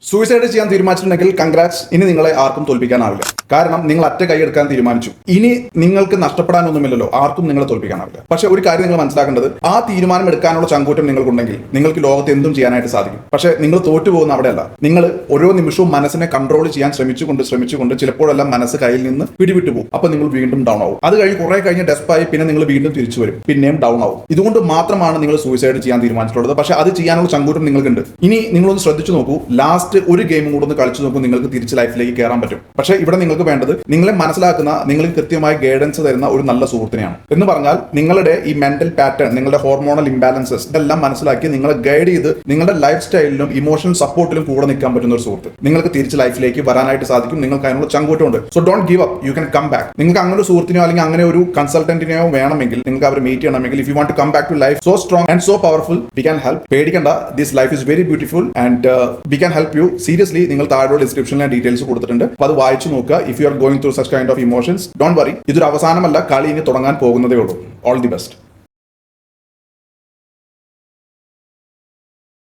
Suicide ചെയ്യാൻ തീരുമാനിച്ചിട്ടുണ്ടെങ്കിൽ congrats. ഇനി നിങ്ങളെ ആർക്കും തോൽപ്പിക്കാനാവില്ല. കാരണം നിങ്ങൾ അറ്റ കൈയെടുക്കാൻ തീരുമാനിച്ചു. ഇനി നിങ്ങൾക്ക് നഷ്ടപ്പെടാനൊന്നുമില്ലല്ലോ, ആർക്കും നിങ്ങളെ തോൽപ്പിക്കാനാവില്ല. പക്ഷെ ഒരു കാര്യം നിങ്ങൾ മനസ്സിലാക്കേണ്ടത്, ആ തീരുമാനം എടുക്കാനുള്ള ചങ്കൂറ്റം നിങ്ങൾക്കുണ്ടെങ്കിൽ നിങ്ങൾക്ക് ലോകത്ത് എന്തും ചെയ്യാനായിട്ട് സാധിക്കും. പക്ഷെ നിങ്ങൾ തോറ്റുപോകുന്ന അവിടെയല്ല. നിങ്ങൾ ഓരോ നിമിഷവും മനസ്സിനെ കൺട്രോൾ ചെയ്യാൻ ശ്രമിച്ചുകൊണ്ട് ചിലപ്പോഴെല്ലാം മനസ്സ് കയ്യിൽ നിന്ന് പിടിവിട്ടു പോകും. അപ്പൊ നിങ്ങൾ വീണ്ടും ഡൗൺ ആവും. അത് കഴിഞ്ഞ് കുറെ കഴിഞ്ഞ് ഡെസ്പായി പിന്നെ നിങ്ങൾ വീണ്ടും തിരിച്ചു വരും, പിന്നെയും ഡൗൺ ആവും. ഇതുകൊണ്ട് മാത്രമാണ് നിങ്ങൾ സൂയിസൈഡ് ചെയ്യാൻ തീരുമാനിച്ചിട്ടുള്ളത്. പക്ഷെ അത് ചെയ്യാനുള്ള ചങ്കൂറ്റം നിങ്ങൾക്കുണ്ട്. ഇനി നിങ്ങളൊന്ന് ശ്രദ്ധിച്ചു നോക്കൂ, ലാസ്റ്റ് ഒരു ഗെയിമും കൂടെ ഒന്ന് കളിച്ചു നോക്കൂ, നിങ്ങൾക്ക് തിരിച്ച് ലൈഫിലേക്ക് കയറാൻ പറ്റും. പക്ഷെ ഇവിടെ നിങ്ങൾക്ക് വേണ്ടത് നിങ്ങളെ മനസ്സിലാക്കുന്ന, നിങ്ങൾക്ക് കൃത്യമായി ഗൈഡൻസ് തരുന്ന ഒരു നല്ല സുഹൃത്തിനെയാണ്. എന്ന് പറഞ്ഞാൽ നിങ്ങളുടെ ഈ മെന്റൽ പാറ്റേൺ, നിങ്ങളുടെ ഹോർമോണൽ ഇംബാലൻസസ് ഇതെല്ലാം മനസ്സിലാക്കി നിങ്ങളെ ഗൈഡ് ചെയ്ത് നിങ്ങളുടെ ലൈഫ് സ്റ്റൈലിലും ഇമോഷണൽ സപ്പോർട്ടിലും കൂടെ നിൽക്കാൻ പറ്റുന്ന ഒരു സുഹൃത്ത് നിങ്ങൾക്ക് തിരിച്ച് ലൈഫിലേക്ക് വരാനായിട്ട് സാധിക്കും. നിങ്ങൾക്ക് അതിനുള്ള ചങ്കൂറ്റമുണ്ട്. So don't give up, you can come back. നിങ്ങൾക്ക് അങ്ങനെ ഒരു സുഹൃത്തിനെയോ അല്ലെങ്കിൽ അങ്ങനെ ഒരു കൺസൾട്ടന്റിനെയോ വേണമെങ്കിൽ, നിങ്ങൾക്ക് അവരെ മീറ്റ് ചെയ്യണമെങ്കിൽ, if you want to come back to life so strong and so powerful, we can help. പേടിക്കണ്ട, this life is very beautiful and we can help you. Seriously, നിങ്ങൾ താഴെ ഡിസ്ക്രിപ്ഷനിൽ ഡീറ്റെയിൽസ് കൊടുത്തിട്ടുണ്ട്. അപ്പോൾ അത് വായിച്ചു നോക്കുക. If you are going through such kind of emotions, don't worry, ഇതൊരു അവസാനമല്ല, കളി ഇനി തുടങ്ങാൻ പോകുന്നതേ ഉള്ളൂ. All the best.